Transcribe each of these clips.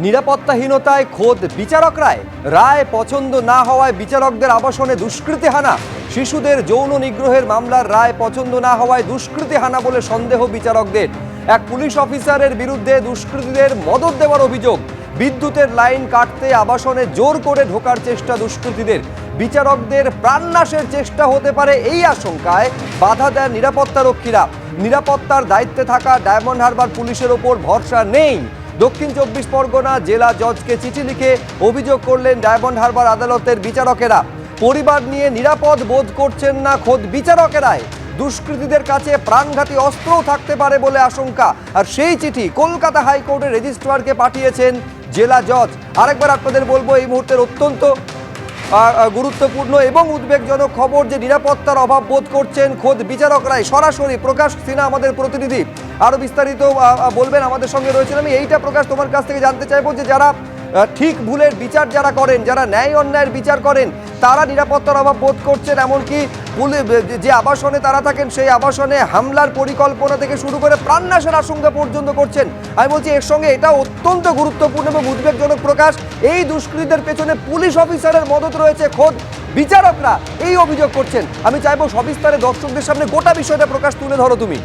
নিরাপত্তাহীনতায় খোদ বিচারকরাই রায় পছন্দ না হওয়ায় বিচারকদের আবাসনে দুষ্কৃতী হানা। শিশুদের যৌন নিগ্রহের মামলার রায় পছন্দ না হওয়ায় দুষ্কৃতী হানা বলে সন্দেহ বিচারকদের। এক পুলিশ অফিসারের বিরুদ্ধে দুষ্কৃতীদের মদত দেওয়ার অভিযোগ। বিদ্যুতের লাইন কাটতে আবাসনে জোর করে ঢোকার চেষ্টা দুষ্কৃতীদের। বিচারকদের প্রাণনাশের চেষ্টা হতে পারে এই আশঙ্কায় বাধা দেন নিরাপত্তারক্ষীরা। নিরাপত্তার দায়িত্বে থাকা ডায়মন্ড হারবার পুলিশের ওপর ভরসা নেই। দক্ষিণ 24 পরগনা জেলা জজকে চিঠি লিখে অভিযোগ করলেন ডায়মন্ড হারবার আদালতের বিচারকেরা। পরিবার নিয়ে নিরাপদ বোধ করছেন না খোদ বিচারকেরাই। দুষ্কৃতীদের কাছে প্রাণঘাতী অস্ত্রও থাকতে পারে বলে আশঙ্কা। আর সেই চিঠি কলকাতা হাইকোর্টের রেজিস্ট্রারকে পাঠিয়েছেন জেলা জজ। আরেকবার আপনাদের বলবো, এই মুহূর্তের অত্যন্ত গুরুত্বপূর্ণ এবং উদ্বেগজনক খবর যে নিরাপত্তার অভাব বোধ করছেন খোদ বিচারকরাই। সরাসরি প্রকাশ সিনহা আমাদের প্রতিনিধি আরো বিস্তারিত বলবেন, আমাদের সঙ্গে রয়েছেন। আমি এইটা প্রকাশ তোমার কাছ থেকে জানতে চাইবো যে যারা ঠিক ভুলের বিচার যারা করেন, যারা ন্যায় অন্যায়ের বিচার করেন, তারা নিরাপত্তার অভাব বোধ করছেন, এমনকি যে আবাসনে তারা থাকেন সেই আবাসনে হামলার পরিকল্পনা থেকে শুরু করে প্রাণনাশের আশঙ্কা পর্যন্ত করছেন। আমি বলছি এর সঙ্গে এটা অত্যন্ত গুরুত্বপূর্ণ এবং উদ্বেগজনক প্রকাশ, এই দুষ্কৃতীদের পেছনে পুলিশ অফিসারের মদত রয়েছে, খোদ বিচারকরা এই অভিযোগ করছেন। আমি চাইবো সবিস্তারে দর্শকদের সামনে গোটা বিষয়টা প্রকাশ তুলে ধরো তুমি।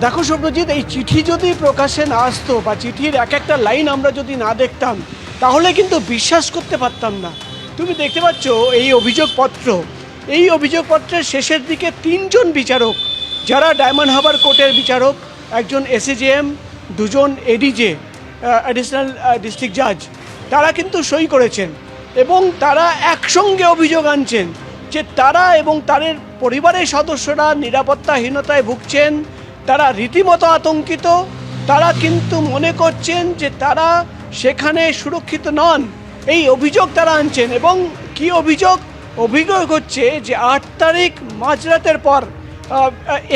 দেখো সব্যজিৎ, এই চিঠি যদি প্রকাশে না আসতো বা চিঠির এক একটা লাইন আমরা যদি না দেখতাম তাহলে কিন্তু বিশ্বাস করতে পারতাম না। তুমি দেখতে পাচ্ছ এই অভিযোগপত্রের শেষের দিকে 3 জন বিচারক যারা ডায়মন্ড হারবার কোর্টের বিচারক, একজন এসএজেএম, 2 জন এডিজে অ্যাডিশনাল ডিস্ট্রিক্ট জাজ, তারা কিন্তু সই করেছেন এবং তারা একসঙ্গে অভিযোগ আনছেন যে তারা এবং তাদের পরিবারের সদস্যরা নিরাপত্তাহীনতায় ভুগছেন। তারা রীতিমতো আতঙ্কিত। তারা কিন্তু মনে করছেন যে তারা সেখানে সুরক্ষিত নন। এই অভিযোগ তারা আনছেন। এবং কি অভিযোগ হচ্ছে যে 8 তারিখ মাঝরাতের পর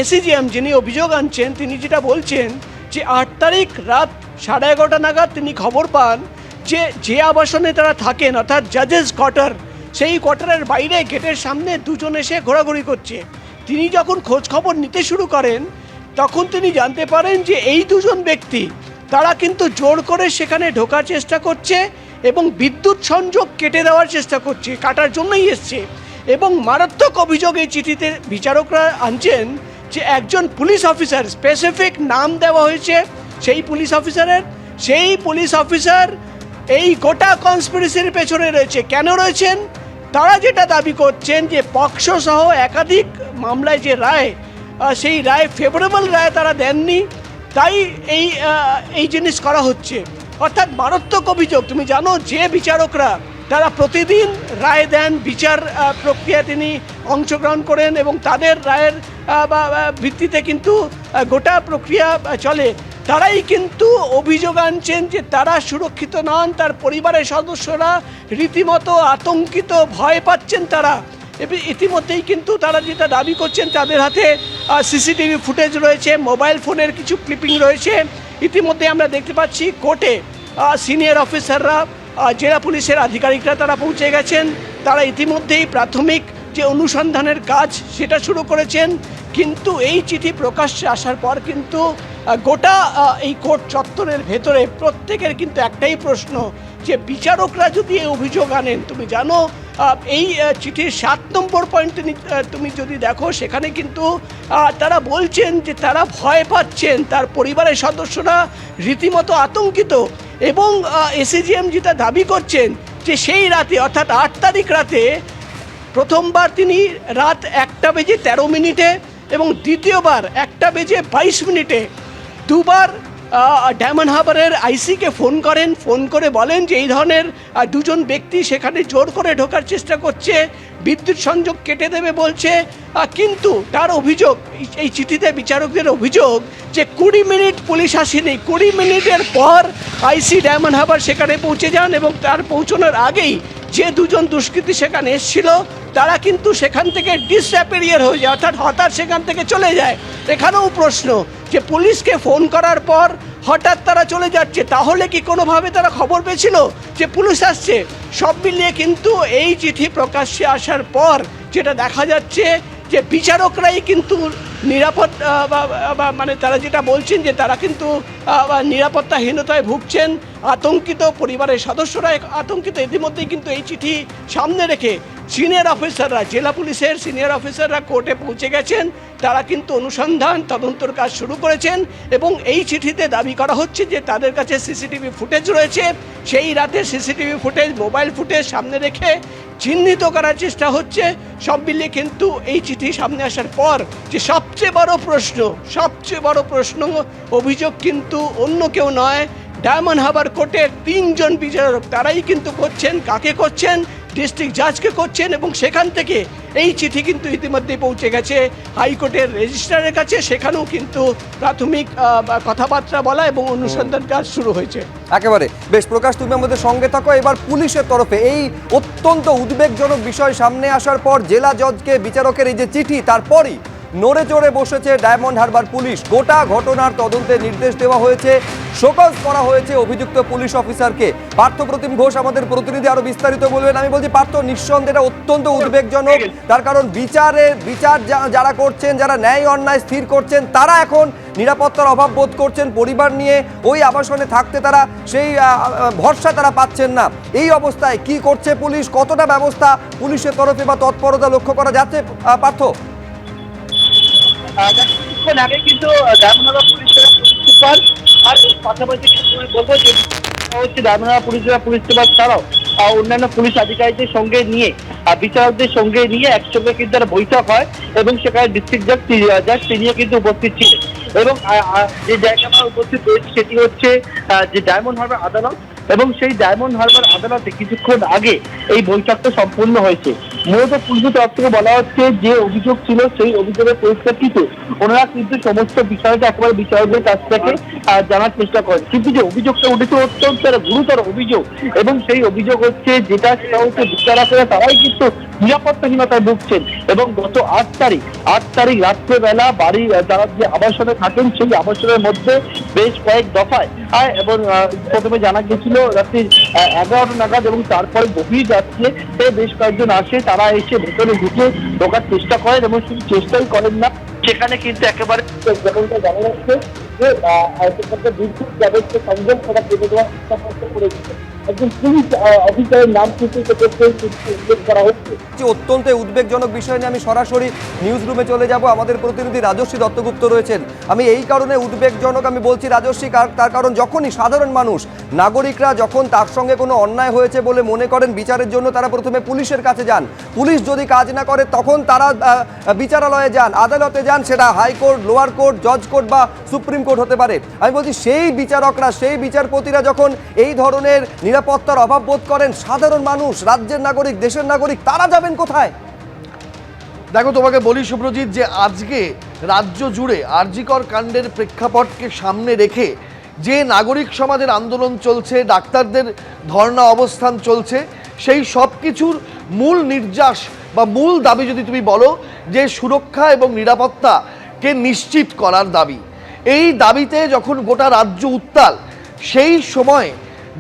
এসিজিএম যিনি অভিযোগ আনছেন তিনি যেটা বলছেন যে 8 তারিখ রাত 11:30 নাগাদ তিনি খবর পান যে আবাসনে তারা থাকেন অর্থাৎ জাজেস কোয়ার্টার, সেই কোয়ার্টারের বাইরে গেটের সামনে 2 জন এসে ঘোরাঘুরি করছে। তিনি যখন খোঁজ খবর নিতে শুরু করেন তখন তিনি জানতে পারেন যে এই 2 জন ব্যক্তি তারা কিন্তু জোর করে সেখানে ঢোকার চেষ্টা করছে এবং বিদ্যুৎ সংযোগ কেটে দেওয়ার চেষ্টা করছে, কাটার জন্যই এসছে। এবং মারাত্মক অভিযোগ এই চিঠিতে বিচারকরা আনছেন যে একজন পুলিশ অফিসার, স্পেসিফিক নাম দেওয়া হয়েছে সেই পুলিশ অফিসার এই গোটা কনস্পিরেসির পেছনে রয়েছে। কেন রয়েছেন? তারা যেটা দাবি করছেন যে পক্সো সহ একাধিক মামলায় যে রায়, সেই রায় ফেভারেবল রায় তারা দেননি, তাই এই জিনিস করা হচ্ছে। অর্থাৎ মারাত্মক অভিযোগ। তুমি জানো যে বিচারকরা তারা প্রতিদিন রায় দেন, বিচার প্রক্রিয়ায় তিনি অংশগ্রহণ করেন এবং তাদের রায়ের ভিত্তিতে কিন্তু গোটা প্রক্রিয়া চলে, তারাই কিন্তু অভিযোগ আনছেন যে তারা সুরক্ষিত নন, তার পরিবারের সদস্যরা রীতিমতো আতঙ্কিত, ভয় পাচ্ছেন তারা। ইতিমধ্যেই কিন্তু তারা যেটা দাবি করছেন তাদের হাতে সিসিটিভি ফুটেজ রয়েছে, মোবাইল ফোনের কিছু ক্লিপিং রয়েছে। ইতিমধ্যে আমরা দেখতে পাচ্ছি কোর্টে সিনিয়র অফিসাররা, জেলা পুলিশের আধিকারিকরা তারা পৌঁছে গেছেন। তারা ইতিমধ্যেই প্রাথমিক যে অনুসন্ধানের কাজ সেটা শুরু করেছেন। কিন্তু এই চিঠি প্রকাশ্যে আসার পর কিন্তু গোটা এই কোর্ট চত্বরের ভেতরে প্রত্যেকের কিন্তু একটাই প্রশ্ন যে বিচারকরা যদি এই অভিযোগ আনেন, তুমি জানো এই চিঠির 7 নম্বর পয়েন্ট তুমি যদি দেখো সেখানে কিন্তু তারা বলছেন যে তারা ভয় পাচ্ছেন, তার পরিবারের সদস্যরা রীতিমতো আতঙ্কিত। এবং এসিজিএম যেটা দাবি করছেন যে সেই রাতে অর্থাৎ 8 তারিখ রাতে প্রথমবার তিনি রাত 1:13 এবং দ্বিতীয়বার 1:22 দুবার ডায়মন্ড হারবারের আইসিকে ফোন করে বলেন যে এই ধরনের 2 জন ব্যক্তি সেখানে জোর করে ঢোকার চেষ্টা করছে, বিদ্যুৎ সংযোগ কেটে দেবে বলছে। কিন্তু তার অভিযোগ, এই চিঠিতে বিচারকদের অভিযোগ যে 20 মিনিট পুলিশ আসেনি, 20 মিনিটের পর আইসি ডায়মন্ড হারবার সেখানে পৌঁছে যান এবং তার পৌঁছানোর আগেই যে 2 জন দুষ্কৃতী সেখানে এসেছিল তারা কিন্তু সেখান থেকে ডিসঅ্যাপিয়ার হয়ে যায়, অর্থাৎ হঠাৎ সেখান থেকে চলে যায়। এখানেও প্রশ্ন যে পুলিশকে ফোন করার পর হঠাৎ তারা চলে যাচ্ছে, তাহলে কি কোনোভাবে তারা খবর পেয়েছিল যে পুলিশ আসছে? সব মিলিয়ে কিন্তু এই চিঠি প্রকাশ্যে আসার পর যেটা দেখা যাচ্ছে যে বিচারকরাই কিন্তু নিরাপদ মানে তারা যেটা বলছেন যে তারা কিন্তু নিরাপত্তাহীনতায় ভুগছেন, আতঙ্কিত, পরিবারের সদস্যরা আতঙ্কিত। ইতিমধ্যেই কিন্তু এই চিঠি সামনে রেখে সিনিয়র অফিসাররা, জেলা পুলিশের সিনিয়র অফিসাররা কোর্টে পৌঁছে গেছেন। তারা কিন্তু অনুসন্ধান তদন্তর কাজ শুরু করেছেন এবং এই চিঠিতে দাবি করা হচ্ছে যে তাদের কাছে সিসিটিভি ফুটেজ রয়েছে। সেই রাতে সিসিটিভি ফুটেজ, মোবাইল ফুটেজ সামনে রেখে চিহ্নিত করার চেষ্টা হচ্ছে। সব মিলিয়ে কিন্তু এই চিঠি সামনে আসার পর যে সবচেয়ে বড় প্রশ্ন, অভিযোগ কিন্তু অন্য কেউ নয়, ডায়মন্ড হারবার কোর্টের 3 জন বিচারক তারাই কিন্তু করছেন। কাকে করছেন? ডিস্ট্রিক্ট জাজকে করছেন। এবং সেখান থেকে এই চিঠি কিন্তু ইতিমধ্যে পৌঁছে গেছে হাইকোর্টের রেজিস্ট্রারের কাছে। সেখানেও কিন্তু প্রাথমিক কথাবার্তা বলা এবং অনুসন্ধান কাজ শুরু হয়েছে। একেবারে বেশ। প্রকাশ, তুমি আমাদের সঙ্গে থাকো। এবার পুলিশের তরফে এই অত্যন্ত উদ্বেগজনক বিষয় সামনে আসার পর জেলা জজকে বিচারকের এই যে চিঠি, তারপরই নড়ে চড়ে বসেছে ডায়মন্ড হারবার পুলিশ। গোটা ঘটনার তদন্তের নির্দেশ দেওয়া হয়েছে, শোকজ করা হয়েছে অভিযুক্ত পুলিশ অফিসারকে। পার্থপ্রতিম ঘোষ আমাদের প্রতিনিধি আরো বিস্তারিত বলবেন। আমি বলছি পার্থ, নিঃসন্দেহে এটা অত্যন্ত উদ্বেগজনক, তার কারণ বিচার যারা করছেন, যারা ন্যায় অন্যায় স্থির করছেন, তারা এখন নিরাপত্তার অভাব বোধ করছেন। পরিবার নিয়ে ওই আবাসনে থাকতে তারা সেই ভরসা তারা পাচ্ছেন না। এই অবস্থায় কি করছে পুলিশ? কতটা ব্যবস্থা পুলিশের তরফে বা তৎপরতা লক্ষ্য করা যাচ্ছে পার্থ? কিছুক্ষণ আগে কিন্তু ডায়মন্ড হারবার পুলিশ সুপার আর পাশাপাশি বলবো যে হচ্ছে ডায়মন্ড হারবার পুলিশ সুপার ছাড়াও অন্যান্য পুলিশ আধিকারিকদের সঙ্গে নিয়ে, বিচারকদের সঙ্গে নিয়ে একসঙ্গে কিন্তু একটা বৈঠক হয় এবং সেখানে ডিস্ট্রিক্ট জাজ তিনিও কিন্তু উপস্থিত ছিলেন। এবং যে জায়গায় আমরা উপস্থিত রয়েছে সেটি হচ্ছে যে ডায়মন্ড হারবার আদালত, এবং সেই ডায়মন্ড হারবার আদালতে কিছুক্ষণ আগে এই বৈঠকটা সম্পূর্ণ হয়েছে। মূলত পুলিশের তরফ থেকে বলা হচ্ছে যে অভিযোগ ছিল সেই অভিযোগের পরিপ্রেক্ষিতে ওনারা কিন্তু সমস্ত বিষয়টা একেবারে বিচারকদের কাছ থেকে জানার চেষ্টা করেন। কিন্তু যে অভিযোগটা উঠেছে অত্যন্ত গুরুতর অভিযোগ, এবং সেই অভিযোগ হচ্ছে যেটা সেটা হচ্ছে বিচারকরা তারাই কিন্তু নিরাপত্তাহীনতায় ভুগছেন। এবং গত 8 তারিখ রাত্রেবেলা বাড়ি তারা যে আবাসনে থাকেন সেই আবাসনের মধ্যে বেশ কয়েক দফায় এবং প্রথমে জানা গেছিল রাত্রি 11টা নাগাদ, এবং তারপরে গভীর রাত্রে বেশ কয়েকজন আসে, তারা এসে ভেতরে ঢোকার চেষ্টা করেন এবং শুধু চেষ্টাই করেন না, সেখানে কিন্তু একেবারে যেমনটা জানা যাচ্ছে যে বিদ্যুৎ ব্যবস্থা সংযোগ করা কেটে দেওয়ার চেষ্টা করেছিল। একজন পুলিশ অফিসারের নাম কিন্তু উল্লেখ করা হচ্ছে। অত্যন্ত উদ্বেগজনক বিষয় নিয়ে আমি সরাসরি নিউজ রুমে চলে যাব। আমাদের প্রতিনিধি রাজস্বী দত্তগুপ্ত রয়েছেন। আমি এই কারণে উদ্বেগজনক আমি বলছি রাজস্বী, তার কারণ যখনই সাধারণ মানুষ, নাগরিকরা যখন তার সঙ্গে কোনো অন্যায় হয়েছে বলে মনে করেন, বিচারের জন্য তারা প্রথমে পুলিশের কাছে যান। পুলিশ যদি কাজ না করে তখন তারা বিচারালয়ে যান, আদালতে যান, সেটা হাইকোর্ট, লোয়ার কোর্ট, জজ কোর্ট বা সুপ্রিম কোর্ট হতে পারে। আমি বলছি সেই বিচারকরা, সেই বিচারপতিরা যখন এই ধরনের নিরাপত্তার অভাব বোধ করেন, সাধারণ মানুষ, রাজ্যের নাগরিক, দেশের নাগরিক, তারা যাবেন কোথায়? দেখো, তোমাকে বলি শুভ্রজিৎ, যে আজকে রাজ্য জুড়ে আরজিকর কাণ্ডের প্রেক্ষাপটকে সামনে রেখে যে নাগরিক সমাজের আন্দোলন চলছে, ডাক্তারদের ধর্ণা অবস্থান চলছে, সেই সব কিছুর মূল নির্যাস বা মূল দাবি যদি তুমি বলো যে সুরক্ষা এবং নিরাপত্তাকে নিশ্চিত করার দাবি। এই দাবিতে যখন গোটা রাজ্য উত্তাল, সেই সময়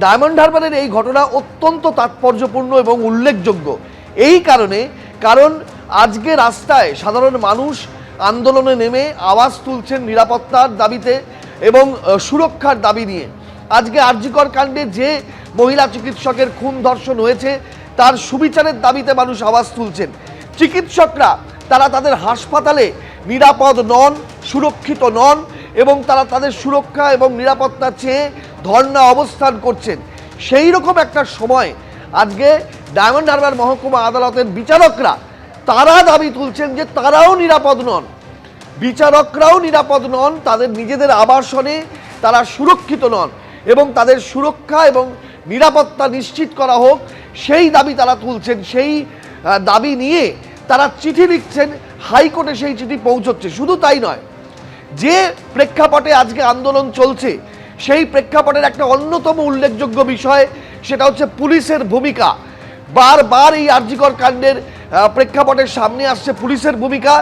ডায়মন্ড হারবারের এই ঘটনা অত্যন্ত তাৎপর্যপূর্ণ এবং উল্লেখযোগ্য। এই কারণ আজকে রাস্তায় সাধারণ মানুষ আন্দোলনে নেমে আওয়াজ তুলছেন নিরাপত্তার দাবিতে এবং সুরক্ষার দাবি নিয়ে। আজকে আরজিকর কাণ্ডে যে মহিলা চিকিৎসকের খুন ধর্ষণ হয়েছে তার সুবিচারের দাবিতে মানুষ আওয়াজ তুলছেন। চিকিৎসকরা তারা তাদের হাসপাতালে নিরাপদ নন, সুরক্ষিত নন, এবং তারা তাদের সুরক্ষা এবং নিরাপত্তা চেয়ে ধর্ণা অবস্থান করছেন। সেই রকম একটা সময় আজকে ডায়মন্ড হারবার মহকুমা আদালতের বিচারকরা তারা দাবি তুলছেন যে তারাও নিরাপদ নন, বিচারকরাও নিরাপদ নন, তাদের নিজেদের আবাসনে তারা সুরক্ষিত নন, এবং তাদের সুরক্ষা এবং নিরাপত্তা নিশ্চিত করা হোক সেই দাবি তারা তুলছেন। সেই দাবি নিয়ে তারা চিঠি লিখছেন, হাইকোর্টে সেই চিঠি পৌঁছচ্ছে। শুধু তাই নয়, যে প্রেক্ষাপটে আজকে আন্দোলন চলছে সেই প্রেক্ষাপটের একটা অন্যতম উল্লেখযোগ্য বিষয়, সেটা হচ্ছে পুলিশের ভূমিকা। বারবার এই আরজিকর কাণ্ডের প্রেক্ষাপটের সামনে আসছে পুলিশের ভূমিকা,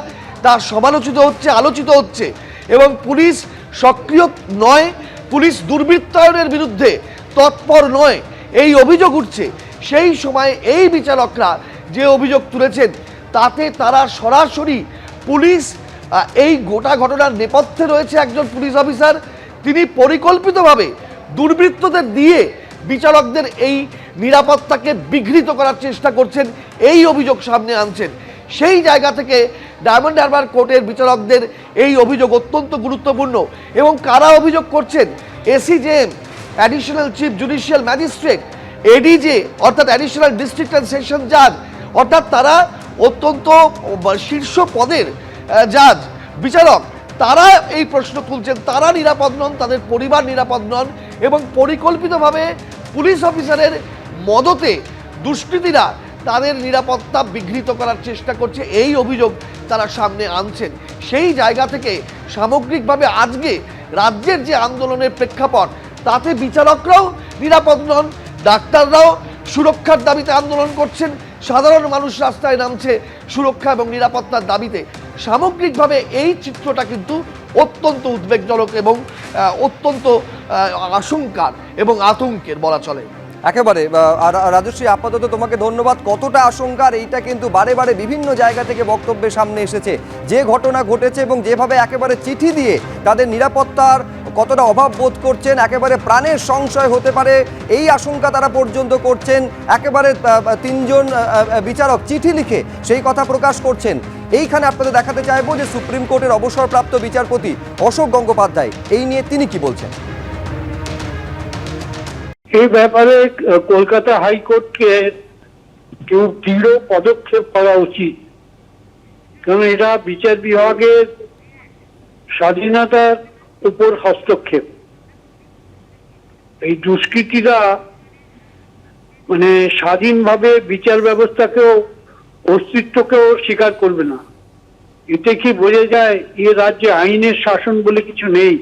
তা সমালোচিত হচ্ছে, আলোচিত হচ্ছে, এবং পুলিশ সক্রিয় নয়, পুলিশ দুর্বৃত্তায়নের বিরুদ্ধে তৎপর নয়, এই অভিযোগ উঠছে। সেই সময় এই বিচারকরা যে অভিযোগ তুলেছেন তাতে তারা সরাসরি পুলিশ এই গোটা ঘটনার নেপথ্যে রয়েছে একজন পুলিশ অফিসার, তিনি পরিকল্পিতভাবে দুর্বৃত্তদের দিয়ে বিচারকদের এই নিরাপত্তাকে বিঘ্নিত করার চেষ্টা করছেন, এই অভিযোগ সামনে আনছেন। সেই জায়গা থেকে ডায়মন্ড হারবার কোর্টের বিচারকদের এই অভিযোগ অত্যন্ত গুরুত্বপূর্ণ। এবং কারা অভিযোগ করছেন? ACJM, additional chief judicial magistrate, ADJ অর্থাৎ অ্যাডিশনাল ডিস্ট্রিক্ট অ্যান্ড সেশন জাজ, অর্থাৎ তারা অত্যন্ত শীর্ষ পদের জাজ বিচারক, তারা এই প্রশ্ন তুলছেন। তারা নিরাপদ নন, তাদের পরিবার নিরাপদ নন এবং পরিকল্পিতভাবে পুলিশ অফিসারের মদতে দুষ্কৃতীরা তাদের নিরাপত্তা বিঘ্নিত করার চেষ্টা করছে, এই অভিযোগ তারা সামনে আনছেন। সেই জায়গা থেকে সামগ্রিকভাবে আজকে রাজ্যের যে আন্দোলনের প্রেক্ষাপট, তাতে বিচারকরাও নিরাপদ নন, ডাক্তাররাও সুরক্ষার দাবিতে আন্দোলন করছেন, সাধারণ মানুষ রাস্তায় নামছে সুরক্ষা এবং নিরাপত্তার দাবিতে। সামগ্রিকভাবে এই চিত্রটা কিন্তু অত্যন্ত উদ্বেগজনক এবং অত্যন্ত আশঙ্কার এবং আতঙ্কের বলা চলে। একেবারে রাজশ্রী, আপাতত তোমাকে ধন্যবাদ। কতটা আশঙ্কার এইটা কিন্তু বারে বারে বিভিন্ন জায়গা থেকে বক্তব্যের সামনে এসেছে। যে ঘটনা ঘটেছে এবং যেভাবে একেবারে চিঠি দিয়ে তাদের নিরাপত্তার কতটা অভাব বোধ করছেন, একেবারে প্রাণের সংশয় হতে পারে এই আশঙ্কা তারা পর্যন্ত করছেন। একেবারে 3 জন বিচারক চিঠি লিখে সেই কথা প্রকাশ করছেন। এইখানে আপনাদের দেখাতে চাইবো যে সুপ্রিম কোর্টের অবসরপ্রাপ্ত বিচারপতি অশোক গঙ্গোপাধ্যায় এই নিয়ে তিনি কি বলছেন। এই ব্যাপারে কলকাতা হাইকোর্টকে কেউ দৃঢ় পদক্ষেপ করা উচিত, কারণ এটা বিচার বিভাগের স্বাধীনতার উপর হস্তক্ষেপ। এই দুষ্কৃতীরা স্বাধীনভাবে বিচার ব্যবস্থাকেও অস্তিত্বকেও স্বীকার করবে না। এতে কি বোঝা যায় এ রাজ্যে আইনের শাসন বলে কিছু নেই?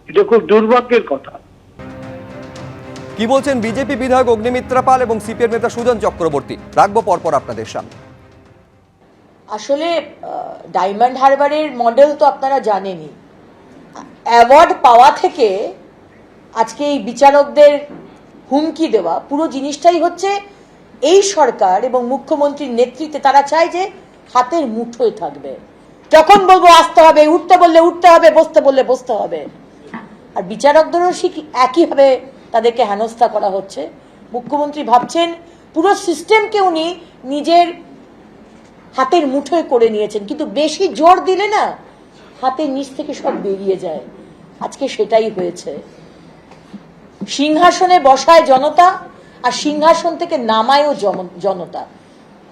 এটা খুব দুর্ভাগ্যের কথা। কি বলছেন বিজেপি বিধায়ক অগ্নিমিত্রা পাল এবং সিপিএম নেতা সুজন চক্রবর্তী, রাখবো পরপর আপনাদের সামনে। আসলে ডায়মন্ড হারবারের মডেল তো আপনারা জানেনই। অ্যাওয়ার্ড পাওয়া থেকে আজকে এই বিচারকদের হুমকি দেওয়া, পুরো জিনিসটাই হচ্ছে এই সরকার এবং মুখ্যমন্ত্রীর নেতৃত্বে তারা চায় যে হাতের মুঠোয় থাকবে। যখন বলবো আসতে হবে, উঠতে বললে উঠতে হবে, বসতে বললে বসতে হবে। আর বিচারকদেরও একইভাবে তাদেরকে হেনস্থা করা হচ্ছে। মুখ্যমন্ত্রী ভাবছেন পুরো সিস্টেমকে উনি নিজের হাতের মুঠোয় করে নিয়েছেন, কিন্তু বেশি জোর দিলে না হাতের নিচ থেকে সব বেরিয়ে যায়। আজকে সেটাই হয়েছে। সিংহাসনে বসায় জনতা আর সিংহাসন থেকে নামায়ও জনতা।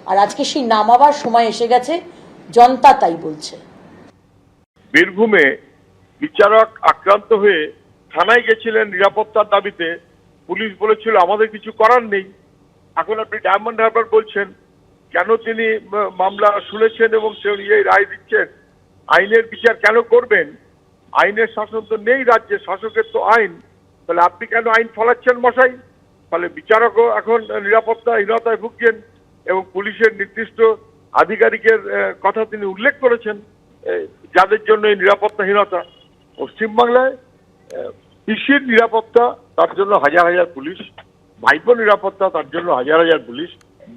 আর আজকে সেই নামাবার সময় এসে গেছে, জনতা তাই বলছে। বীরভূমে বিচারক আক্রান্ত হয়ে থানায় গেছিলেন নিরাপত্তার দাবিতে, পুলিশ বলেছিল আমাদের কিছু করার নেই। এখন আপনি ডায়মন্ড হারবার বলছেন কেন তিনি মামলা শুনেছেন এবং সে অনুযায়ী রায় দিচ্ছেন। আইনের বিচার কেন করবেন? আইনের শাসন তো নেই রাজ্যে, শাসকের তো আইন। তাহলে আপনি কেন আইন ফলাচ্ছেন মশাই? ফলে বিচারকও এখন নিরাপত্তাহীনতায় ভুগছেন এবং পুলিশের নির্দিষ্ট আধিকারিকের কথা তিনি উল্লেখ করেছেন যাদের জন্য এই নিরাপত্তাহীনতা। পশ্চিমবাংলায় কৃষির নিরাপত্তা, তার জন্য হাজার হাজার পুলিশ, ভাইপো নিরাপত্তা, তার জন্য হাজার হাজার পুলিশ।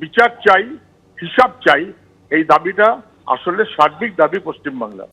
বিচার চাই, হিসাব চাই, এই দাবিটা আসলে সার্বিক দাবি পশ্চিমবাংলা।